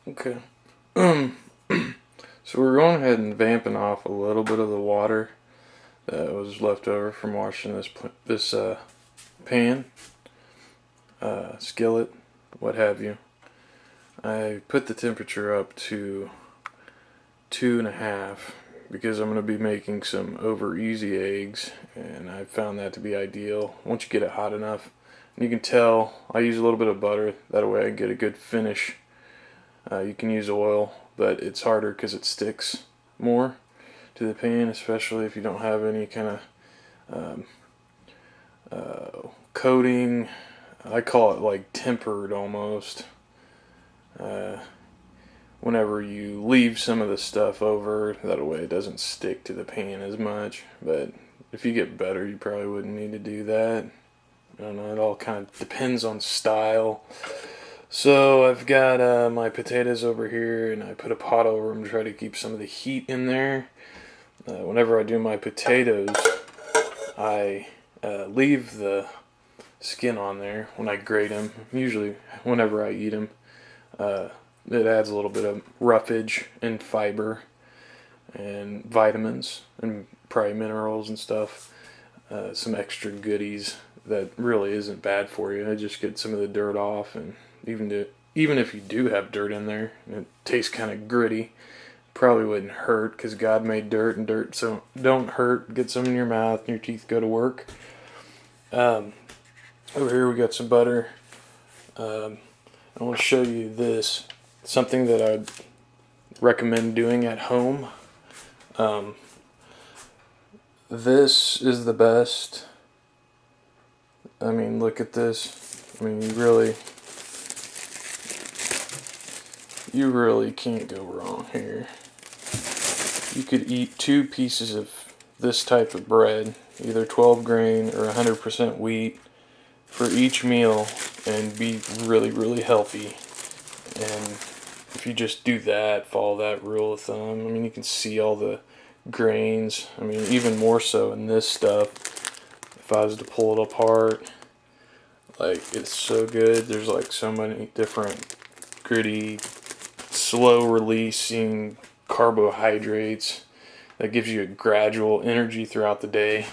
Okay. So we're going ahead and vamping off a little bit of the water that was left over from washing this pan, skillet, what have you. I put the temperature up to 2.5 because I'm going to be making some over easy eggs, and I found that to be ideal once you get it hot enough. And you can tell I use a little bit of butter, that way I get a good finish. You can use oil, but it's harder because it sticks more to the pan, especially if you don't have any kind of coating. I call it like tempered almost. Whenever you leave some of the stuff over, that way it doesn't stick to the pan as much. But if you get better, you probably wouldn't need to do that. I don't know, it all kind of depends on style. So I've got my potatoes over here, and I put a pot over them to try to keep some of the heat in there. Whenever I do my potatoes, I leave the skin on there when I grate them. Usually whenever I eat them, it adds a little bit of roughage and fiber and vitamins and probably minerals and stuff. Some extra goodies that really isn't bad for you. I just get some of the dirt off, and even if you do have dirt in there, it tastes kind of gritty. Probably wouldn't hurt because God made dirt, and dirt so don't hurt. Get some in your mouth and your teeth go to work. Over here we got some butter. I want to show you this, something that I'd recommend doing at home. This is the best. I mean, look at this. I mean, you really can't go wrong here. You could eat 2 pieces of this type of bread, either 12 grain or 100% wheat, for each meal and be really, really healthy. And if you just do that, follow that rule of thumb, I mean, you can see all the grains. I mean, even more so in this stuff. If I was to pull it apart, like, it's so good. There's like so many different gritty, slow releasing carbohydrates that gives you a gradual energy throughout the day.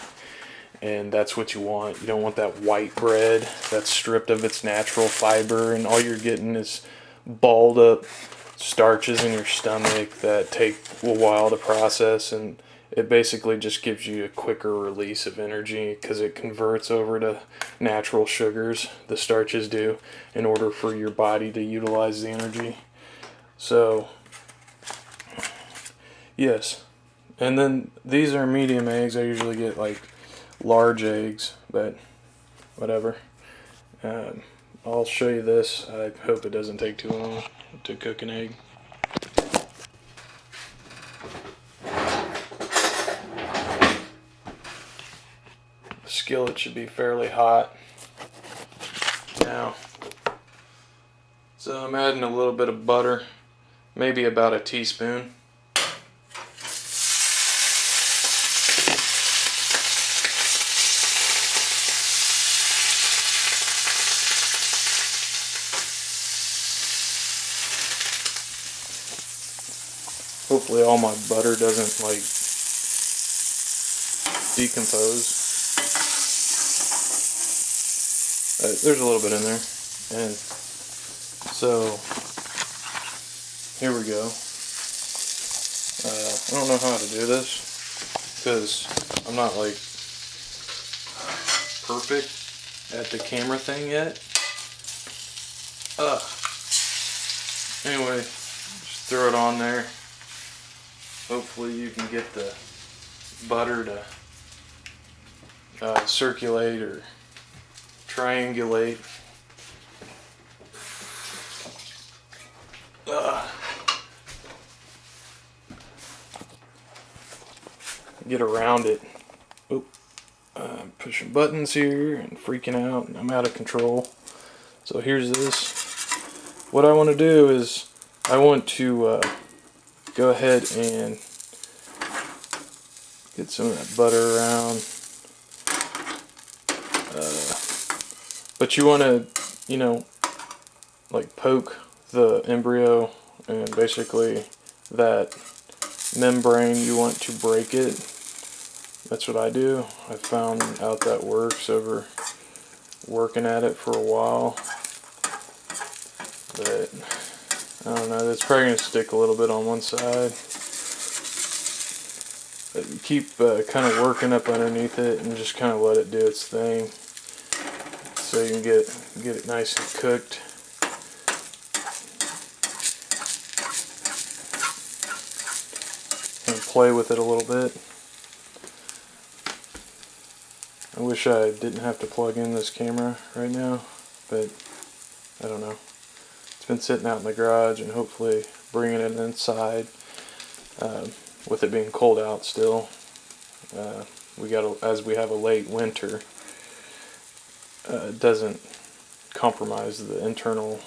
And that's what you want. You don't want that white bread that's stripped of its natural fiber, and all you're getting is balled up starches in your stomach that take a while to process, and it basically just gives you a quicker release of energy because it converts over to natural sugars, the starches do, in order for your body to utilize the energy. So, yes. And then these are medium eggs. I usually get like large eggs, but whatever. I'll show you this. I hope it doesn't take too long to cook an egg. The skillet should be fairly hot now. So I'm adding a little bit of butter, maybe about a teaspoon. Hopefully all my butter doesn't like decompose. There's a little bit in there. And so here we go. I don't know how to do this because I'm not like perfect at the camera thing yet. Anyway, just throw it on there. Hopefully you can get the butter to circulate or triangulate. Get around it. I'm pushing buttons here and freaking out, and I'm out of control. So here's this. What I want to do is I want to go ahead and get some of that butter around. But you want to, like poke the embryo and basically that membrane, you want to break it. That's what I do. I found out that works over working at it for a while, but I don't know, that's probably going to stick a little bit on one side. But you keep kind of working up underneath it and just kind of let it do its thing, so you can get it nice and cooked. And play with it a little bit. I wish I didn't have to plug in this camera right now, but I don't know. It's been sitting out in the garage, and hopefully bringing it inside, with it being cold out still. As we have a late winter, it doesn't compromise the internal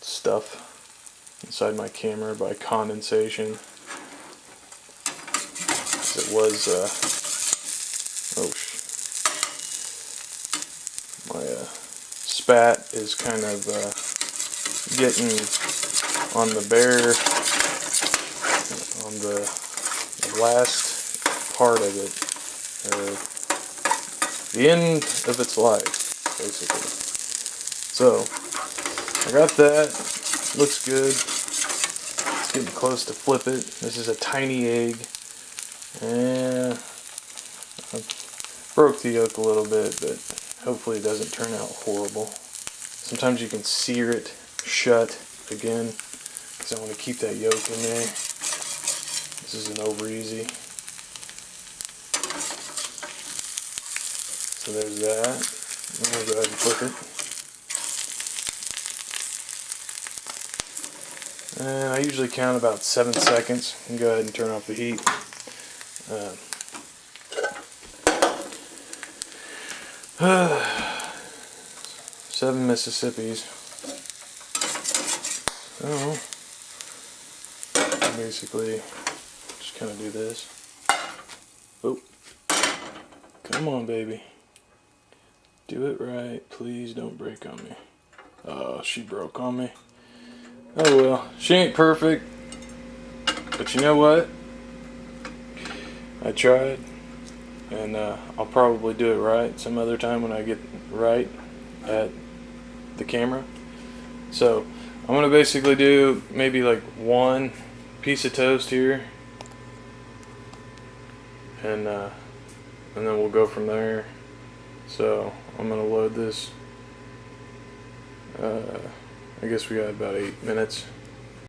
stuff inside my camera by condensation. It was my spat is kind of getting on the bare, on the last part of it, or the end of its life, basically. So I got that. Looks good. It's getting close to flip it. This is a tiny egg. And I broke the yolk a little bit, but hopefully it doesn't turn out horrible. Sometimes you can sear it shut again, because I want to keep that yolk in there. This isn't over easy. So there's that. I'm going to go ahead and flip it. And I usually count about 7 seconds and go ahead and turn off the heat. 7 Mississippis. So basically just kind of do this. Oh, come on, baby. Do it right. Please don't break on me. Oh, she broke on me. Oh well, she ain't perfect, but you know what? I tried, and I'll probably do it right some other time when I get right at the camera. So I'm gonna basically do maybe like one piece of toast here, and then we'll go from there. So I'm gonna load this. I guess we got about 8 minutes.